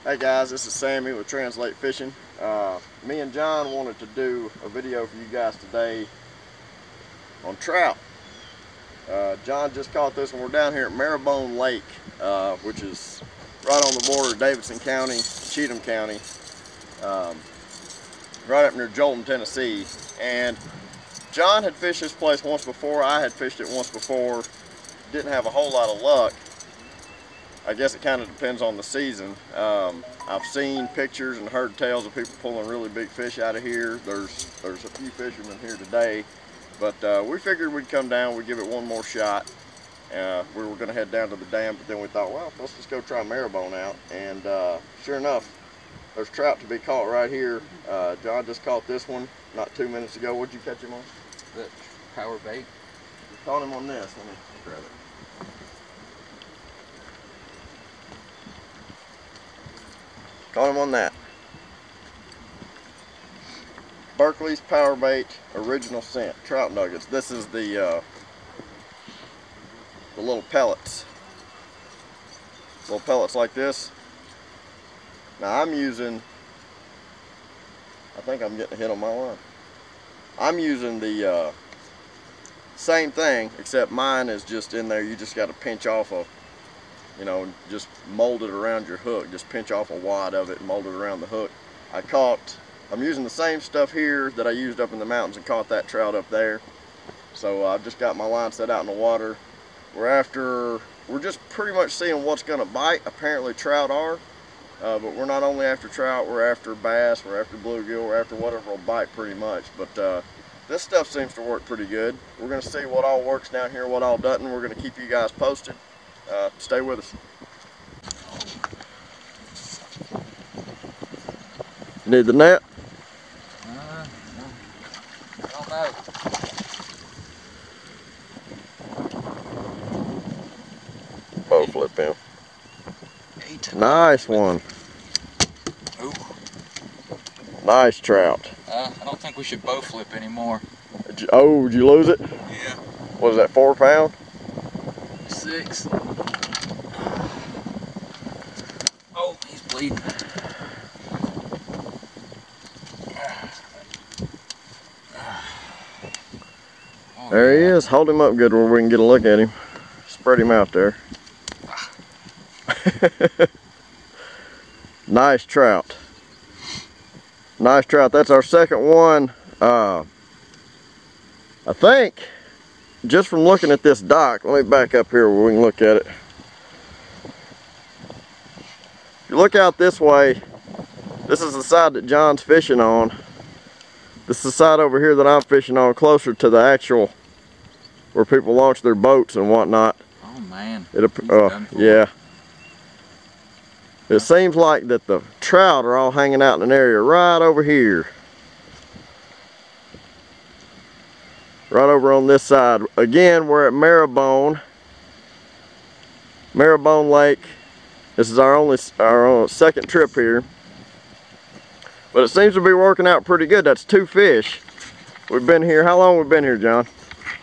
Hey guys, this is Sammy with Trout Fishing. Me and John wanted to do a video for you guys today on trout. John just caught this one. We're down here at Marrowbone Lake, which is right on the border of Davidson County, Cheatham County, right up near Jolton, Tennessee. And John had fished this place once before. I had fished it once before. Didn't have a whole lot of luck. I guess it kind of depends on the season. I've seen pictures and heard tales of people pulling really big fish out of here. There's a few fishermen here today, but we figured we'd come down, we'd give it one more shot. We were going to head down to the dam, but then we thought, well, let's just go try Marrowbone out. And sure enough, there's trout to be caught right here. John just caught this one not 2 minutes ago. What'd you catch him on? The power bait. You caught him on this. Let me grab it. Caught him on that. Berkeley's Power Bait Original Scent Trout Nuggets. This is the little pellets. Little pellets like this. Now I'm using, I think I'm getting a hit on my line. I'm using the same thing, except mine is just in there. You just got to pinch off a, you know, just mold it around your hook. Just pinch off a wad of it and mold it around the hook. I'm using the same stuff here that I used up in the mountains and caught that trout up there. So I've just got my line set out in the water. We're just pretty much seeing what's gonna bite. Apparently trout are, but we're not only after trout, we're after bass, we're after bluegill, we're after whatever will bite pretty much. But this stuff seems to work pretty good. We're gonna see what all works down here, what all doesn't. We're gonna keep you guys posted. Stay with us. You need the net? I don't know. Bow flip him. 8. Nice one. Ooh. Nice trout. I don't think we should bow flip anymore. Did you lose it? Yeah. What was that, 4 pound? 6. Oh, he's bleeding. Oh, There he is. Hold him up good where we can get a look at him. Spread him out there. Nice trout. Nice trout. That's our second one. I think, just from looking at this dock, let me back up here where we can look at it. If you look out this way, this is the side that John's fishing on. This is the side over here that I'm fishing on, closer to the actual, where people launch their boats and whatnot. Oh man. Yeah. It seems like that the trout are all hanging out in an area right over here. Right over on this side. Again, we're at Marrowbone Lake. This is our second trip here. But it seems to be working out pretty good. That's 2 fish. We've been here, how long have we been here, John?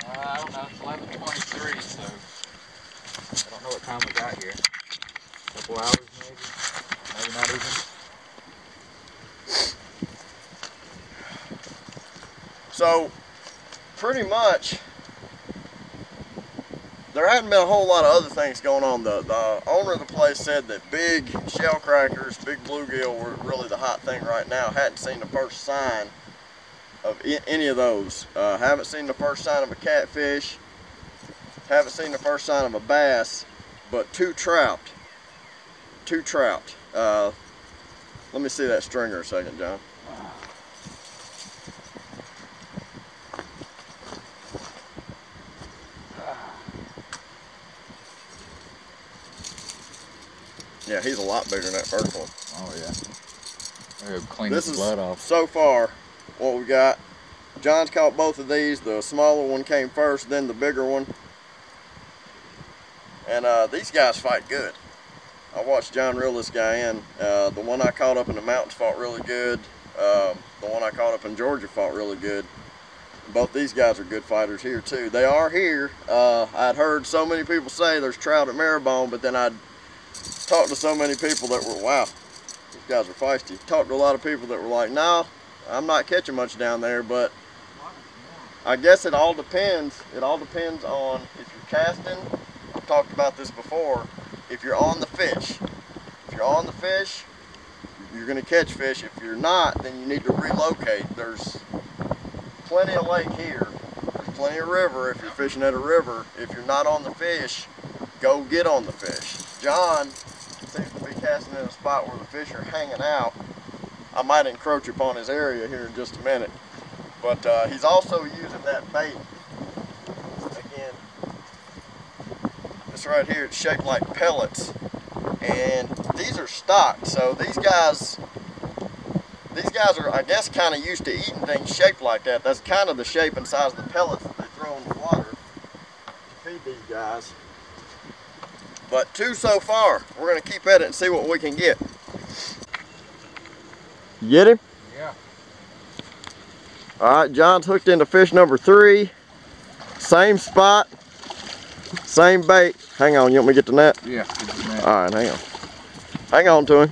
I don't know, it's 11:23, so I don't know what time we got here. A couple hours maybe? Maybe not even. So, pretty much, there hadn't been a whole lot of other things going on. The owner of the place said that big shell crackers, big bluegill were really the hot thing right now. Hadn't seen the first sign of any of those. Haven't seen the first sign of a catfish. Haven't seen the first sign of a bass, but 2 trout. 2 trout. Let me see that stringer a second, John. Yeah, he's a lot bigger than that first one. Oh yeah. They're clean his blood off. So far what we got. John's caught both of these. The smaller one came first, then the bigger one. And these guys fight good. I watched John reel this guy in. The one I caught up in the mountains fought really good. The one I caught up in Georgia fought really good. Both these guys are good fighters here too. They are here. I'd heard so many people say there's trout at Marrowbone, but then I'd talked to so many people that were, wow, These guys are feisty. Talked to a lot of people that were like, "No, I'm not catching much down there," but I guess it all depends. It all depends on if you're casting. I've talked about this before. If you're on the fish, you're going to catch fish. If you're not, then you need to relocate. There's plenty of lake here. There's plenty of river if you're fishing at a river. If you're not on the fish, go get on the fish. John seems to be casting in a spot where the fish are hanging out. I might encroach upon his area here in just a minute. But he's also using that bait. Again, this right here, it's shaped like pellets. And these are stocked, so these guys are, I guess, kind of used to eating things shaped like that. That's kind of the shape and size of the pellets that they throw in the water to feed these guys. But 2 so far. We're going to keep at it and see what we can get. You get him? Yeah. All right, John's hooked into fish number 3. Same spot, same bait. Hang on, you want me to get the net? Yeah, get the net. All right, hang on. Hang on to him.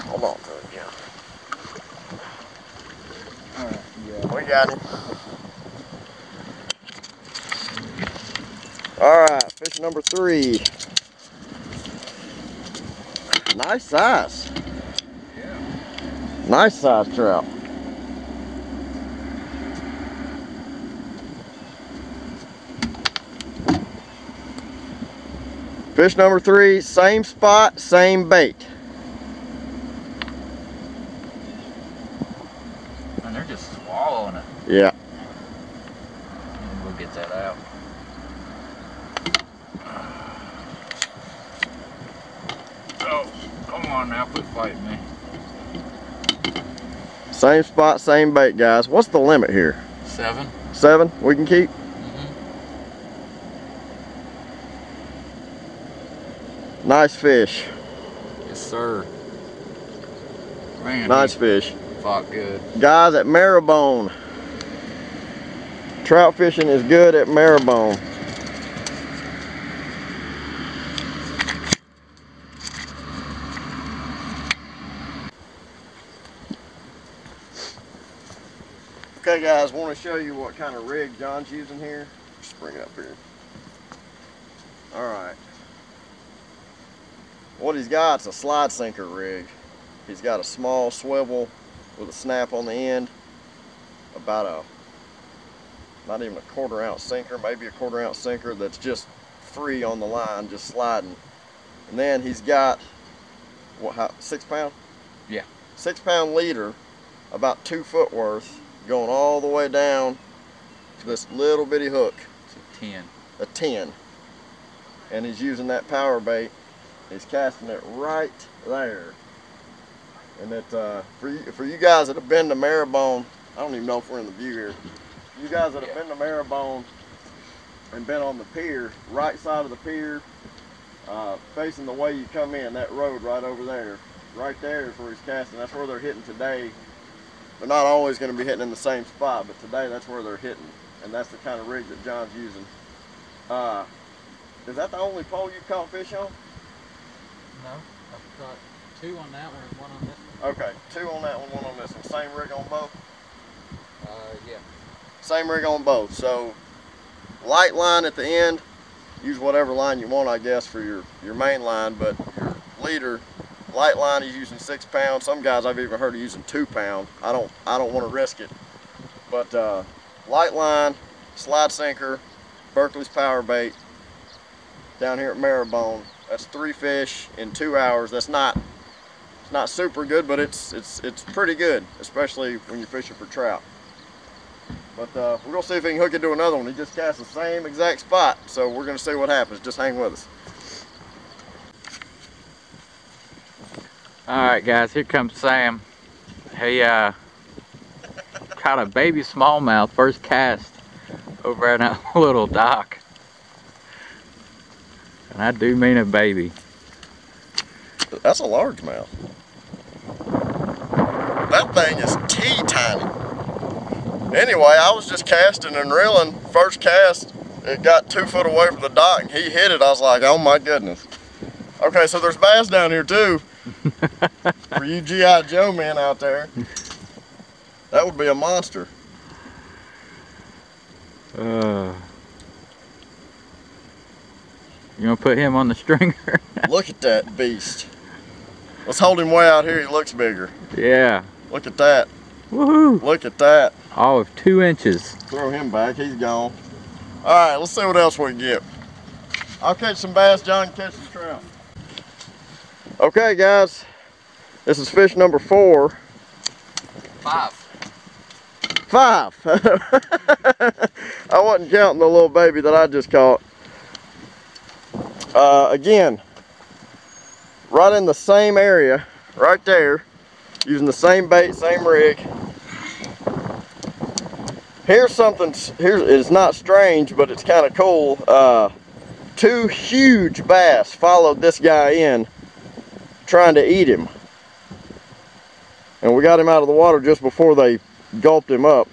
Hold on to him, yeah. All right, yeah. We got him. All right, fish number 3. Nice size. Yeah. Nice size trout. Fish number 3, same spot, same bait. And they're just swallowing it. Yeah. We'll get that out. Oh, come on now, quit fighting me. Same spot, same bait, guys. What's the limit here? 7. 7 we can keep? Nice fish. Yes, sir. Man, Nice fish. fought good. Guys at Marrowbone. Trout fishing is good at Marrowbone. Okay guys, want to show you what kind of rig John's using here. Just bring it up here. Alright. What he's got is a slide sinker rig. He's got a small swivel with a snap on the end. About a, not even a 1/4 ounce sinker, maybe a 1/4 ounce sinker that's just free on the line, just sliding. And then he's got, what, 6 pound? Yeah. 6 pound leader, about 2 foot worth, going all the way down to this little bitty hook. It's a 10. A 10. And he's using that power bait. He's casting it right there. And that for you guys that have been to Marrowbone, I don't even know if we're in the view here. You guys that have been to Marrowbone and been on the pier, right side of the pier, facing the way you come in, that road right over there. Right there is where he's casting. That's where they're hitting today. They're not always going to be hitting in the same spot, but today that's where they're hitting. And that's the kind of rig that John's using. Is that the only pole you caught fish on? No, I've got 2 on that one and 1 on this one. Okay, 2 on that one, 1 on this one. Same rig on both? Yeah. Same rig on both. So, light line at the end. Use whatever line you want, I guess, for your main line. But your leader, light line, he's using 6 pounds. Some guys I've even heard of using 2 pound. I don't want to risk it. But light line, slide sinker, Berkeley's power bait. Down here at Marrowbone. That's 3 fish in 2 hours. That's not super good, but it's pretty good, especially when you're fishing for trout. But we're gonna see if we can hook into another one. He just cast the same exact spot, so we're gonna see what happens. Just hang with us. All right, guys, here comes Sam. He caught a baby smallmouth first cast over at a little dock. And I do mean a baby. That's a largemouth. That thing is teeny-tiny. Anyway, I was just casting and reeling. First cast, it got 2 foot away from the dock and he hit it. I was like, oh my goodness. Okay, so there's bass down here too. For you G.I. Joe men out there. That would be a monster. You gonna put him on the stringer? Look at that beast. Let's hold him way out here. He looks bigger. Yeah. Look at that. Woohoo! Look at that. All of 2 inches. Throw him back. He's gone. All right, let's see what else we can get. I'll catch some bass. John can catch some trout. Okay, guys. This is fish number 4. 5. 5. I wasn't counting the little baby that I just caught. Again, right in the same area, right there, using the same bait, same rig. Here's something, it's not strange, but it's kind of cool. 2 huge bass followed this guy in, trying to eat him. And we got him out of the water just before they gulped him up.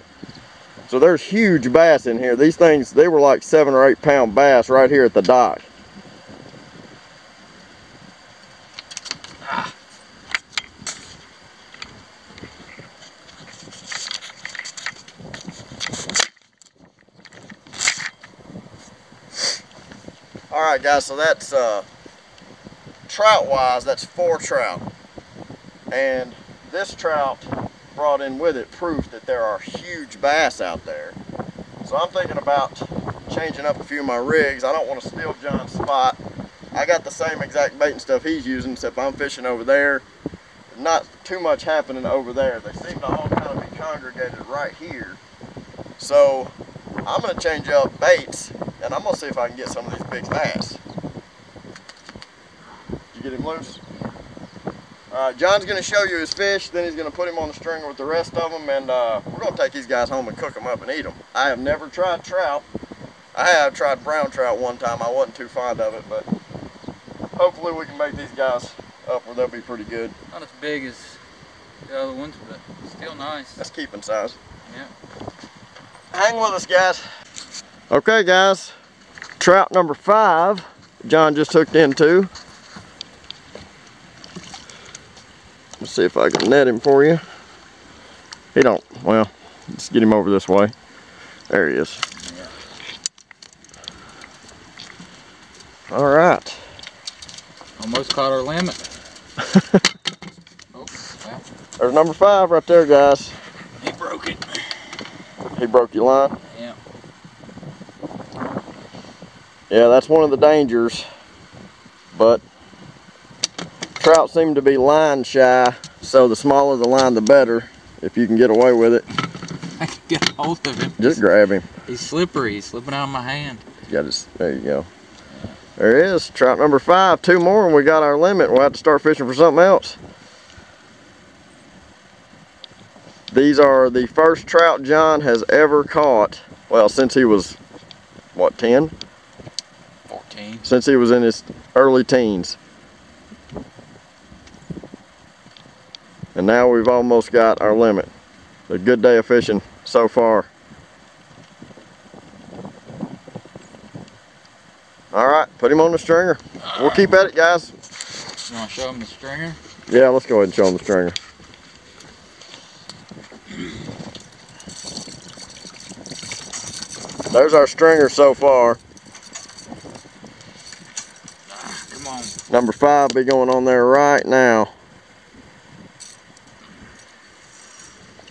So there's huge bass in here. These things, they were like 7 or 8 pound bass right here at the dock. Alright guys, so that's trout wise, that's 4 trout. And this trout brought in with it proof that there are huge bass out there. So I'm thinking about changing up a few of my rigs. I don't want to steal John's spot. I got the same exact bait and stuff he's using, except I'm fishing over there. Not too much happening over there. They seem to all kind of be congregated right here. So I'm going to change up baits, and I'm going to see if I can get some of these big bass. Did you get him loose? Alright, John's going to show you his fish, then he's going to put him on the stringer with the rest of them, and we're going to take these guys home and cook them up and eat them. I have never tried trout. I have tried brown trout one time. I wasn't too fond of it, but hopefully we can make these guys up where they'll be pretty good. Not as big as the other ones, but still nice. That's keeping size. Yeah. Hang with us, guys. Okay, guys. Trout number 5, John just hooked into. Let's see if I can net him for you. He don't, well, let's get him over this way. There he is. Yeah. All right. Almost caught our limit. Oh, well. There's number 5 right there, guys. He broke it. He broke your line? Yeah. Yeah, that's one of the dangers, but trout seem to be line shy, so the smaller the line the better, if you can get away with it. I can get a hold of him. Just grab him. He's slippery, he's slipping out of my hand. There you go. There he is, trout number 5, 2 more and we got our limit. We'll have to start fishing for something else. These are the first trout John has ever caught, well, since he was, what, 10? 14. Since he was in his early teens. And now we've almost got our limit. A good day of fishing so far. Alright, put him on the stringer. We'll keep at it, guys. You want to show him the stringer? Yeah, let's go ahead and show him the stringer. There's our stringer so far. Come on. Number 5 be going on there right now.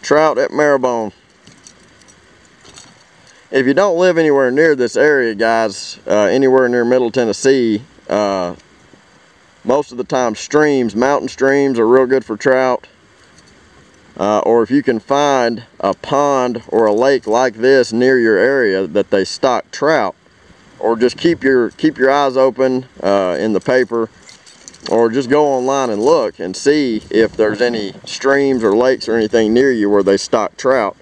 Trout at Marrowbone. If you don't live anywhere near this area, guys, anywhere near Middle Tennessee, most of the time streams, mountain streams are real good for trout. Or if you can find a pond or a lake like this near your area that they stock trout, or just keep your eyes open in the paper, or just go online and look and see if there's any streams or lakes or anything near you where they stock trout,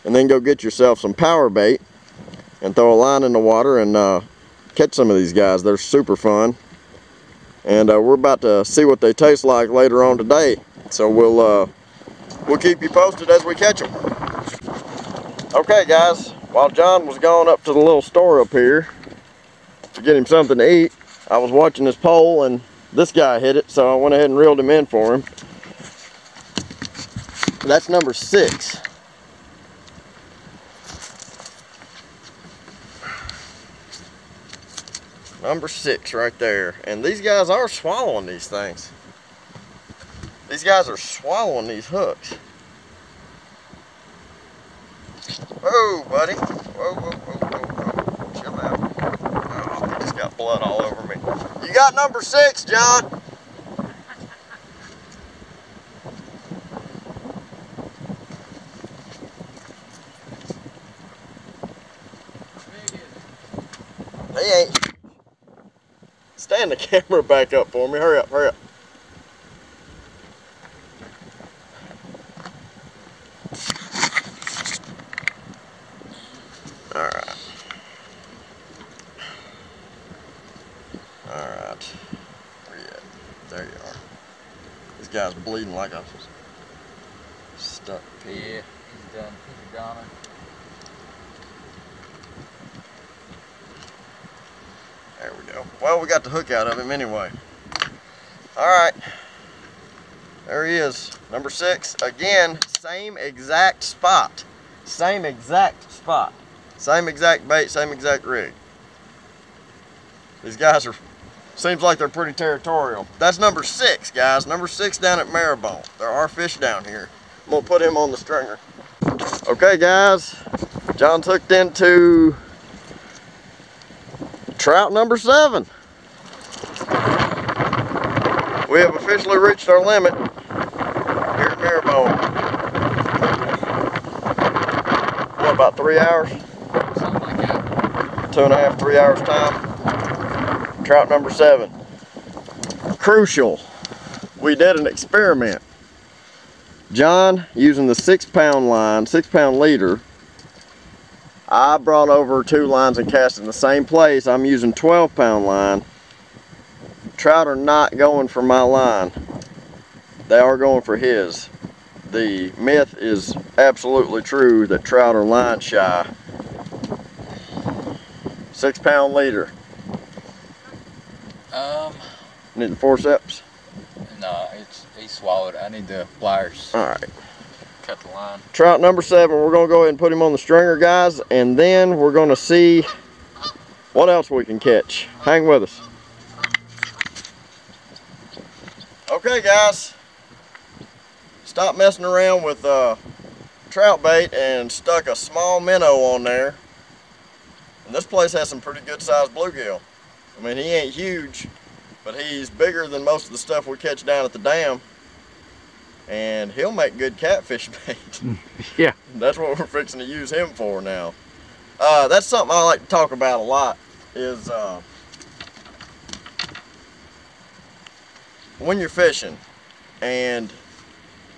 and then go get yourself some power bait and throw a line in the water and catch some of these guys. They're super fun, and we're about to see what they taste like later on today. So we'll keep you posted as we catch them. Okay guys, while John was gone up to the little store up here to get him something to eat, I was watching his pole and this guy hit it, so I went ahead and reeled him in for him. That's number 6. Number 6 right there. And these guys are swallowing these things. These guys are swallowing these hooks. Whoa, buddy. Whoa, whoa, whoa, whoa, whoa. Chill out. Oh, he just got blood all over me. You got number 6, John. He ain't. Stand the camera back up for me. Hurry up, hurry up. Alright. Alright. Where you at? There you are. This guy's bleeding like a stuck pig. Yeah, he's done. He's a goner. There we go. Well, we got the hook out of him anyway. Alright. There he is. Number 6. Again, same exact spot. Same exact spot. Same exact bait, same exact rig. These guys are, seems like they're pretty territorial. That's number 6, guys. Number 6 down at Marrowbone. There are fish down here. I'm going to put him on the stringer. Okay, guys. John's hooked into trout number 7. We have officially reached our limit here at Marrowbone. What, about 3 hours? Something like that. 2.5, 3 hours time. Trout number 7. Crucial. We did an experiment. John, using the 6-pound line, 6-pound leader, I brought over 2 lines and cast in the same place. I'm using 12-pound line. Trout are not going for my line. They are going for his. The myth is absolutely true that trout are line shy. 6-pound leader. Need the forceps? No, he swallowed. I need the pliers. Alright. Cut the line. Trout number 7, we're going to go ahead and put him on the stringer, guys, and then we're going to see what else we can catch. Hang with us. Okay, guys. Stop messing around with trout bait and stuck a small minnow on there. And this place has some pretty good sized bluegill. I mean, he ain't huge, but he's bigger than most of the stuff we catch down at the dam. And he'll make good catfish bait. Yeah. That's what we're fixing to use him for now. That's something I like to talk about a lot, is when you're fishing, and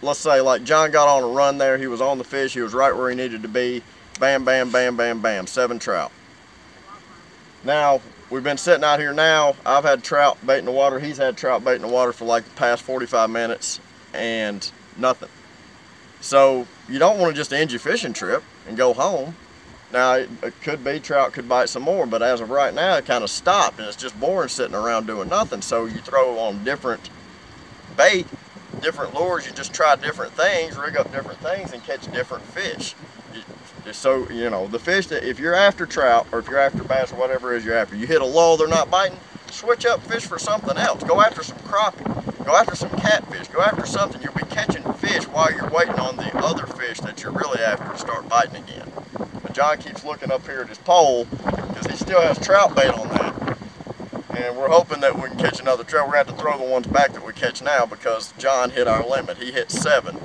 let's say like John got on a run there, he was on the fish, he was right where he needed to be, bam, bam, bam, bam, bam, 7 trout. Now, we've been sitting out here now, I've had trout bait in the water, he's had trout bait in the water for like the past 45 minutes, and nothing. So you don't want to just end your fishing trip and go home. Now it could be trout could bite some more, but as of right now it kind of stopped and it's just boring sitting around doing nothing. So you throw on different bait, different lures, you just try different things, rig up different things and catch different fish. So, you know, the fish that, if you're after trout or if you're after bass or whatever it is you're after, you hit a lull, they're not biting, switch up fish for something else. Go after some crappie, go after some catfish, go after something. You'll be catching fish while you're waiting on the other fish that you're really after to start biting again. But John keeps looking up here at his pole because he still has trout bait on that. And we're hoping that we can catch another trout. We're going to have to throw the ones back that we catch now because John hit our limit. He hit 7.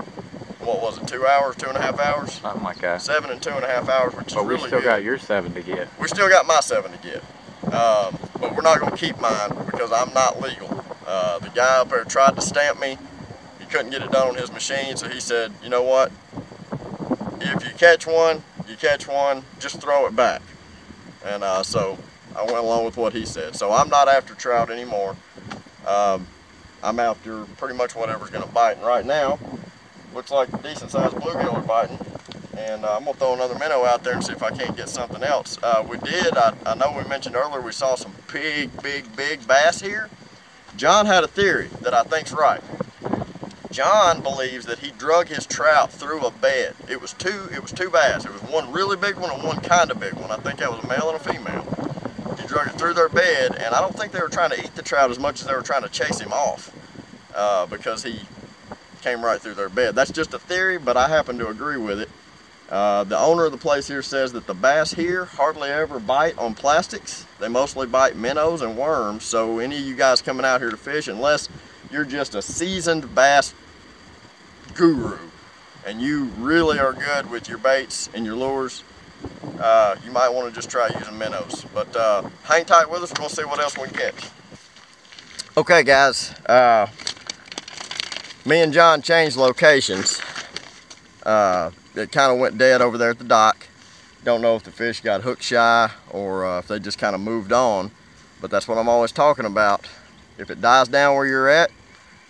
What was it, 2 hours, 2.5 hours? Something like that. 7 and 2.5 hours, which is really good. But we still got your 7 to get. We still got my 7 to get. But we're not going to keep mine because I'm not legal. The guy up there tried to stamp me. He couldn't get it done on his machine, so he said, you know what? If you catch one, just throw it back. And so I went along with what he said. So I'm not after trout anymore. I'm after pretty much whatever's going to bite. And right now, looks like a decent sized bluegill are biting. And I'm going to throw another minnow out there and see if I can't get something else. I know we mentioned earlier we saw some big bass here. John had a theory that I think's right. John believes that he drug his trout through a bed. It was two bass. It was one really big one and one kind of big one. I think that was a male and a female. He drug it through their bed, and I don't think they were trying to eat the trout as much as they were trying to chase him off, because he came right through their bed. That's just a theory, but I happen to agree with it. The owner of the place here says that the bass here hardly ever bite on plastics. They mostly bite minnows and worms, so any of you guys coming out here to fish, unless you're just a seasoned bass guru and you really are good with your baits and your lures, you might want to just try using minnows. But hang tight with us, we're going to see what else we can catch. Okay guys, me and John changed locations. It kind of went dead over there at the dock. Don't know if the fish got hook shy or if they just kind of moved on, but that's what I'm always talking about. If it dies down where you're at,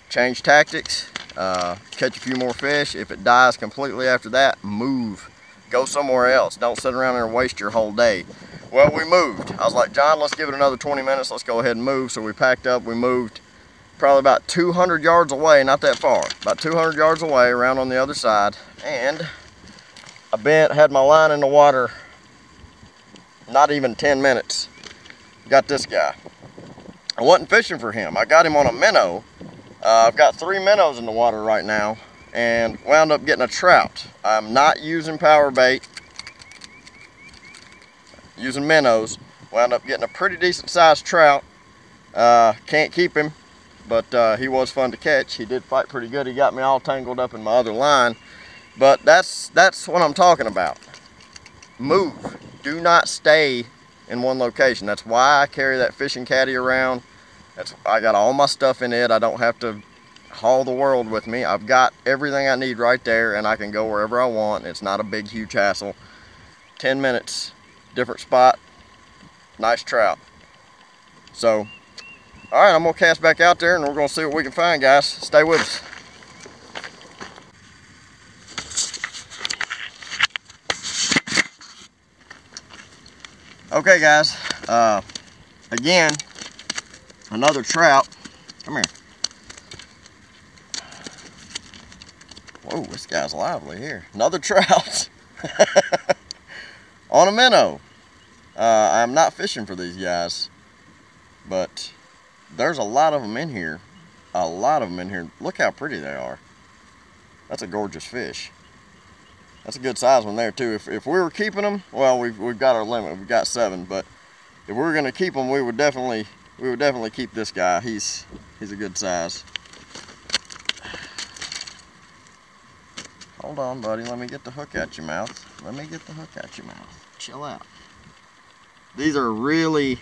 change tactics, catch a few more fish. If it dies completely after that, move. Go somewhere else. Don't sit around there and waste your whole day. Well, we moved. I was like, John, let's give it another 20 minutes. Let's go ahead and move. So we packed up, we moved probably about 200 yards away, not that far, about 200 yards away around on the other side. And I had my line in the water not even 10 minutes. Got this guy. I wasn't fishing for him. I got him on a minnow. I've got 3 minnows in the water right now and wound up getting a trout. I'm not using power bait, using minnows. Wound up getting a pretty decent sized trout. Can't keep him, but he was fun to catch. He did fight pretty good. He got me all tangled up in my other line. But that's what I'm talking about. Move. Do not stay in one location. That's why I carry that fishing caddy around. I got all my stuff in it. I don't have to haul the world with me. I've got everything I need right there, and I can go wherever I want. It's not a big, huge hassle. 10 minutes, different spot, nice trout. So, all right, I'm gonna cast back out there, and we're gonna see what we can find, guys. Stay with us. Okay, guys. Again, another trout. Come here. Whoa, this guy's lively here. Another trout on a minnow. I'm not fishing for these guys, but there's a lot of them in here. A lot of them in here. Look how pretty they are. That's a gorgeous fish. That's a good size one there too. If we were keeping them, well, we've got our limit. We've got 7, but if we were going to keep them, we would definitely keep this guy. He's a good size. Hold on, buddy. Let me get the hook out your mouth. Let me get the hook out your mouth. Chill out. These are really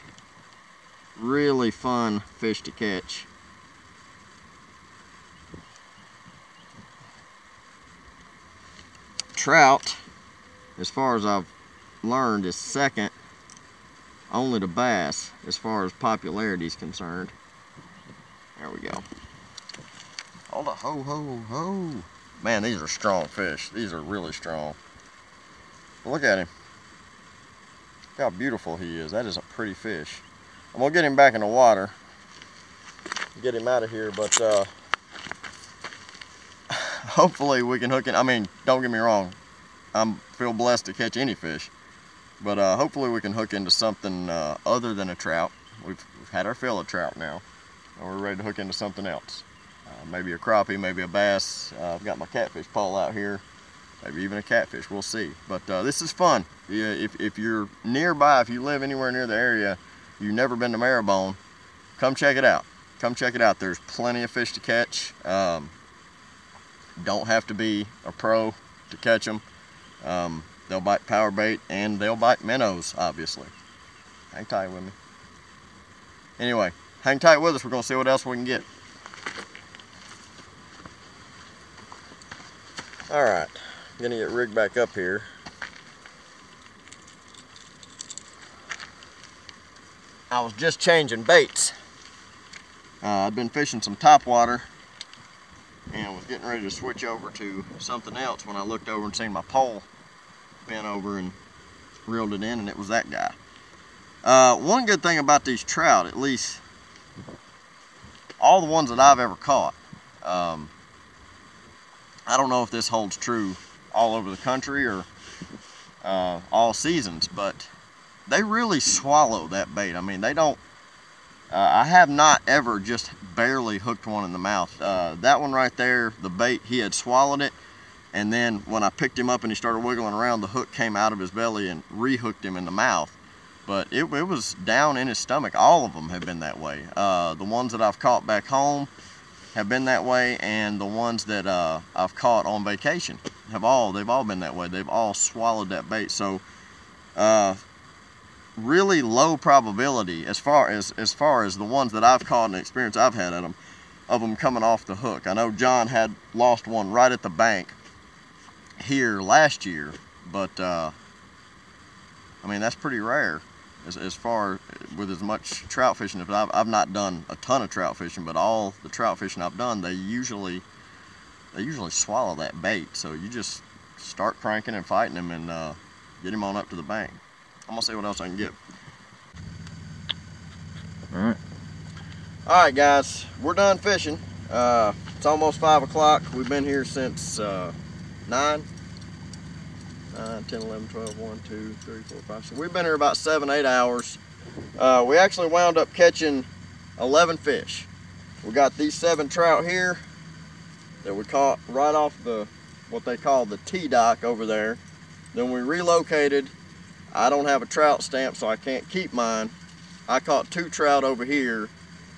fun fish to catch. Trout, as far as I've learned, is second only to bass as far as popularity is concerned. There we go. Hold on. Ho. Man, these are strong fish. These are really strong. Look at him. Look how beautiful he is. That is a pretty fish. I'm gonna get him back in the water, get him out of here, but hopefully we can hook it. I mean, don't get me wrong, I feel blessed to catch any fish, but hopefully we can hook into something other than a trout. We've had our fill of trout now, and we're ready to hook into something else. Maybe a crappie, maybe a bass. I've got my catfish pole out here, maybe even a catfish, we'll see. But this is fun. If you're nearby, if you live anywhere near the area, you've never been to Marrowbone, come check it out. Come check it out. There's plenty of fish to catch. Don't have to be a pro to catch them. They'll bite power bait and they'll bite minnows, obviously. Hang tight with me. Anyway, hang tight with us. We're going to see what else we can get. All right, I'm going to get rigged back up here. I was just changing baits. I've been fishing some topwater and was getting ready to switch over to something else when I looked over and seen my pole bent over and reeled it in, and it was that guy. One good thing about these trout, at least all the ones that I've ever caught, I don't know if this holds true all over the country or all seasons, but they really swallow that bait. I mean, they don't, I have not ever just barely hooked one in the mouth. That one right there, the bait, he had swallowed it, and then when I picked him up and he started wiggling around, the hook came out of his belly and re-hooked him in the mouth. But it was down in his stomach. All of them have been that way. The ones that I've caught back home have been that way, and the ones that I've caught on vacation they've all been that way. They've all swallowed that bait. So really low probability as far as the ones that I've caught and the experience I've had at them, of them coming off the hook. I know John had lost one right at the bank here last year, but I mean, that's pretty rare as far with as much trout fishing. I've not done a ton of trout fishing, but all the trout fishing I've done, they usually swallow that bait. So you just start cranking and fighting them and get him on up to the bank. I'm gonna see what else I can get. All right, guys, we're done fishing. It's almost 5 o'clock. We've been here since 9, 10, 11, 12, 1, 2, 3, 4, 5, 6. We've been here about 7-8 hours. We actually wound up catching 11 fish. We got these 7 trout here that we caught right off the, what they call the T-dock over there. Then we relocated. I don't have a trout stamp, so I can't keep mine. I caught 2 trout over here,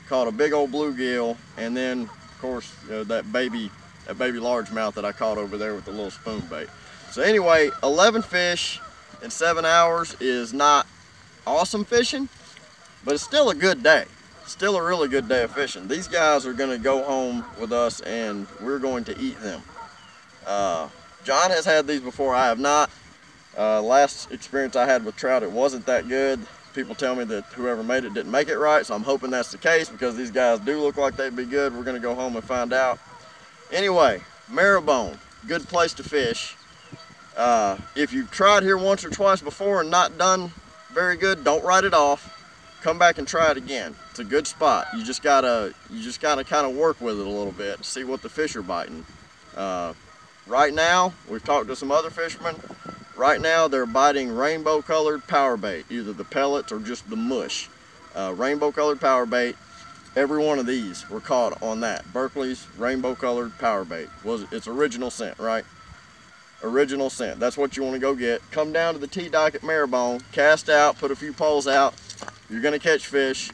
caught a big old bluegill, and then, of course, that baby largemouth that I caught over there with the little spoon bait. So anyway, 11 fish in 7 hours is not awesome fishing, but it's still a good day. Still a really good day of fishing. These guys are gonna go home with us and we're going to eat them. John has had these before, I have not. Last experience I had with trout, it wasn't that good. People tell me that whoever made it didn't make it right, so I'm hoping that's the case because these guys do look like they'd be good. We're gonna go home and find out. Anyway, Marrowbone, good place to fish. If you've tried here once or twice before and not done very good, don't write it off. Come back and try it again. It's a good spot. You just gotta kind of work with it a little bit, see what the fish are biting. Right now, we've talked to some other fishermen. Right now, they're biting rainbow-colored power bait, either the pellets or just the mush. Rainbow-colored power bait. Every one of these were caught on that. Berkeley's rainbow-colored power bait. It's original scent, right? Original scent. That's what you want to go get. Come down to the T-dock at Marrowbone, cast out, put a few poles out. You're going to catch fish.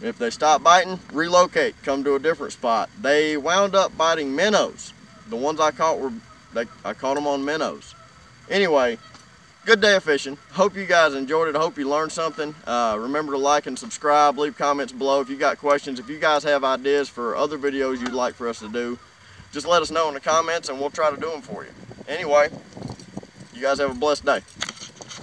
If they stop biting, relocate. Come to a different spot. They wound up biting minnows. The ones I caught I caught them on minnows. Anyway, good day of fishing. Hope you guys enjoyed it. I hope you learned something. Remember to like and subscribe. Leave comments below if you got questions. If you guys have ideas for other videos you'd like for us to do, just let us know in the comments and we'll try to do them for you. Anyway, you guys have a blessed day.